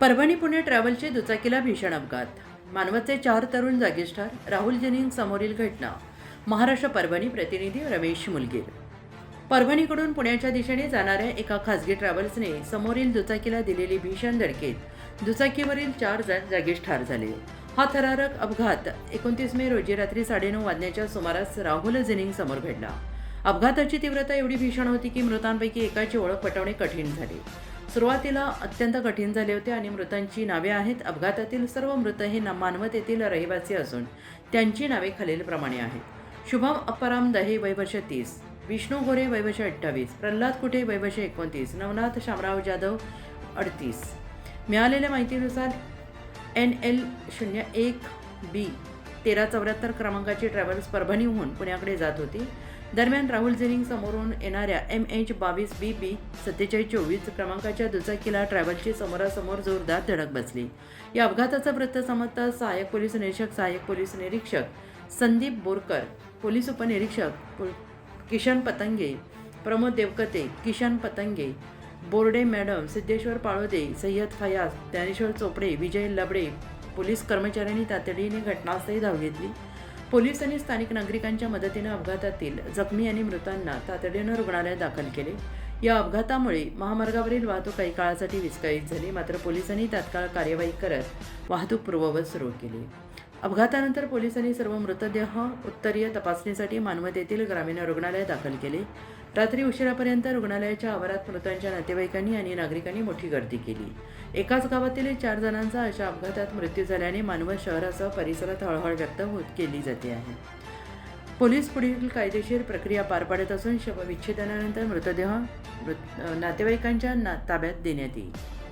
परभणी पुणे ट्रॅव्हलचे दुचाकीला भीषण अपघात. मानवतचे 4 तरुण जागीच ठार. राहुल जनिंग समोरील घटना. महाराष्ट्र परभणी प्रतिनिधी रमेश मुलगीर. परभणीकडून पुण्याच्या दिशेने जाणाऱ्या एका खासगी ट्रॅव्हल्सने समोरील दुचाकीला दिलेली भीषण धडकेत दुचाकीवरील 4 जण जागीच ठार झाले. हा थरारक अपघात 29 मे रोजी रात्री 9:30 वाजण्याच्या सुमारास राहुल जनिंग समोर घडला. अपघाताची तीव्रता एवढी भीषण होती की मृतांपैकी एकाची ओळख पटवणे कठीण झाले. सुरुवातीला अत्यंत कठीण झाले होते आणि मृतांची नावे आहेत. अपघातातील सर्व मृत हे मानवत येथील रहिवासी असून त्यांची नावे खालीलप्रमाणे आहेत. शुभम अप्पाराम दहे वय वर्ष 30, विष्णू गोरे वय वर्ष 28, प्रल्हाद कुठे वय वर्ष 29, नवनाथ शामराव जाधव 38. मिळालेल्या माहितीनुसार NL01B 1374 क्रमांकाची ट्रॅव्हल्स परभणीहून पुण्याकडे जात होती. दरम्यान राहुल जनिंग समोरून येणाऱ्या MH22BB 4724 क्रमांकाच्या दुचाकीला ट्रॅव्हलची समोरासमोर जोरदार धडक बसली. या अपघाताचा वृत्त समजताच सहाय्यक पोलीस निरीक्षक संदीप बोरकर, पोलीस उपनिरीक्षक किशन पतंगे, प्रमोद देवकते, किशन पतंगे, बोर्डे मॅडम, सिद्धेश्वर पाळोदे, सय्यद फयाज, ज्ञानेश्वर चोपडे, विजय लबडे पोलीस कर्मचाऱ्यांनी तातडीने घटनास्थळी धाव घेतली. पोलीस आणि स्थानिक नागरिकांच्या मदतीने अपघातातील जखमी आणि मृतांना तातडीने रुग्णालयात दाखल केले. या अपघातामुळे महामार्गावरील वाहतूक काही काळासाठी विस्कळीत झाली. मात्र पोलिसांनी तात्काळ कार्यवाही करत वाहतूक पूर्ववत सुरू केली. अपघातानंतर पोलिसांनी सर्व मृतदेह उत्तरीय तपासणीसाठी मानवत येथील ग्रामीण रुग्णालयात दाखल केले. रात्री उशिरापर्यंत रुग्णालयाच्या आवारात मृतांच्या नातेवाईकांनी आणि नागरिकांनी मोठी गर्दी केली. एकाच गावातील 4 जणांचा अशा अपघातात मृत्यू झाल्याने मानवत शहरासह परिसरात हळहळ व्यक्त केली जाते आहे. पोलीस पुढील कायदेशीर प्रक्रिया पार पाडत असून शवविच्छेदनानंतर मृतदेह नातेवाईकांच्या ताब्यात देण्यात येईल.